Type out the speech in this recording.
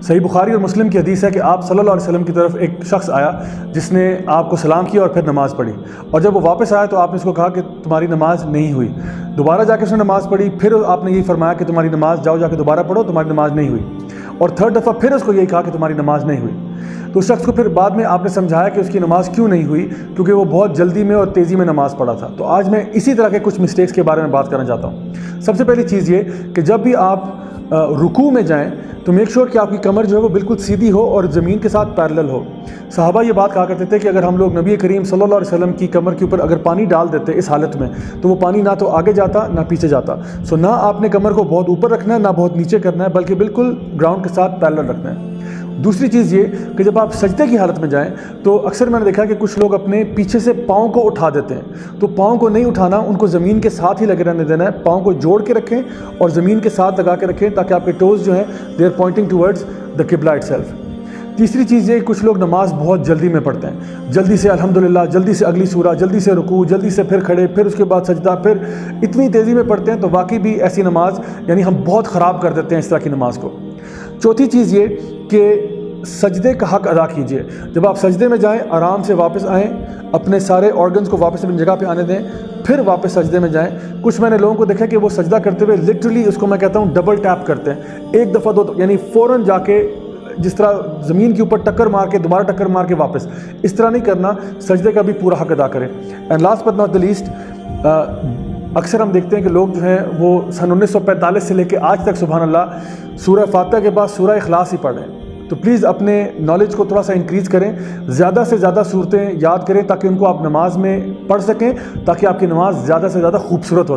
صحیح بخاری اور مسلم کی حدیث ہے کہ آپ صلی اللہ علیہ وسلم کی طرف ایک شخص آیا جس نے آپ کو سلام کیا اور پھر نماز پڑھی، اور جب وہ واپس آیا تو آپ نے اس کو کہا کہ تمہاری نماز نہیں ہوئی۔ دوبارہ جا کے اس نے نماز پڑھی، پھر آپ نے یہی فرمایا کہ تمہاری نماز جاؤ جا کے دوبارہ پڑھو، تمہاری نماز نہیں ہوئی، اور تھرڈ دفعہ پھر اس کو یہی کہا کہ تمہاری نماز نہیں ہوئی۔ تو اس شخص کو پھر بعد میں آپ نے سمجھایا کہ اس کی نماز کیوں نہیں ہوئی، کیونکہ وہ بہت جلدی میں اور تیزی میں نماز پڑھا تھا۔ تو آج میں اسی طرح کے کچھ مسٹیکس کے بارے میں بات کرنا چاہتا ہوں۔ سب سے پہلی چیز یہ کہ جب بھی آپ رکوع میں جائیں تو میک شور کہ آپ کی کمر جو ہے وہ بالکل سیدھی ہو اور زمین کے ساتھ پیرلل ہو۔ صحابہ یہ بات کہا کرتے تھے کہ اگر ہم لوگ نبی کریم صلی اللہ علیہ وسلم کی کمر کے اوپر اگر پانی ڈال دیتے اس حالت میں تو وہ پانی نہ تو آگے جاتا نہ پیچھے جاتا۔ نہ آپ نے کمر کو بہت اوپر رکھنا ہے نہ بہت نیچے کرنا ہے، بلکہ بالکل گراؤنڈ کے ساتھ پیرلل رکھنا ہے۔ دوسری چیز یہ کہ جب آپ سجدے کی حالت میں جائیں تو اکثر میں نے دیکھا کہ کچھ لوگ اپنے پیچھے سے پاؤں کو اٹھا دیتے ہیں، تو پاؤں کو نہیں اٹھانا، ان کو زمین کے ساتھ ہی لگے رہنے دینا ہے۔ پاؤں کو جوڑ کے رکھیں اور زمین کے ساتھ لگا کے رکھیں تاکہ آپ کے ٹوز جو ہیں they are pointing towards the قبلہ اٹسیلف۔ تیسری چیز یہ کچھ لوگ نماز بہت جلدی میں پڑھتے ہیں، جلدی سے الحمدللہ، جلدی سے اگلی سورہ، جلدی سے رکوع، جلدی سے پھر کھڑے، پھر اس کے بعد سجدہ، پھر اتنی تیزی میں پڑھتے ہیں تو واقعی بھی ایسی نماز یعنی ہم بہت خراب کر دیتے ہیں اس طرح کی نماز کو۔ چوتھی چیز یہ کہ سجدے کا حق ادا کیجیے۔ جب آپ سجدے میں جائیں آرام سے واپس آئیں، اپنے سارے آرگنز کو واپس اپنی جگہ پہ آنے دیں، پھر واپس سجدے میں جائیں۔ کچھ میں نے لوگوں کو دیکھا کہ وہ سجدہ کرتے ہوئے لٹرلی اس کو میں کہتا ہوں ڈبل ٹیپ کرتے ہیں، ایک دفعہ دو، یعنی فوراً جا کے جس طرح زمین کے اوپر ٹکر مار کے دوبارہ ٹکر مار کے واپس، اس طرح نہیں کرنا، سجدے کا بھی پورا حق ادا کریں۔ And last but not the least, اکثر ہم دیکھتے ہیں کہ لوگ جو ہیں وہ سن 1945 سے لے کے آج تک سبحان اللہ سورہ فاتحہ کے بعد سورہ اخلاص ہی پڑھ رہے ہیں۔ تو پلیز اپنے نالج کو تھوڑا سا انکریز کریں، زیادہ سے زیادہ صورتیں یاد کریں تاکہ ان کو آپ نماز میں پڑھ سکیں، تاکہ آپ کی نماز زیادہ سے زیادہ خوبصورت ہو سکے۔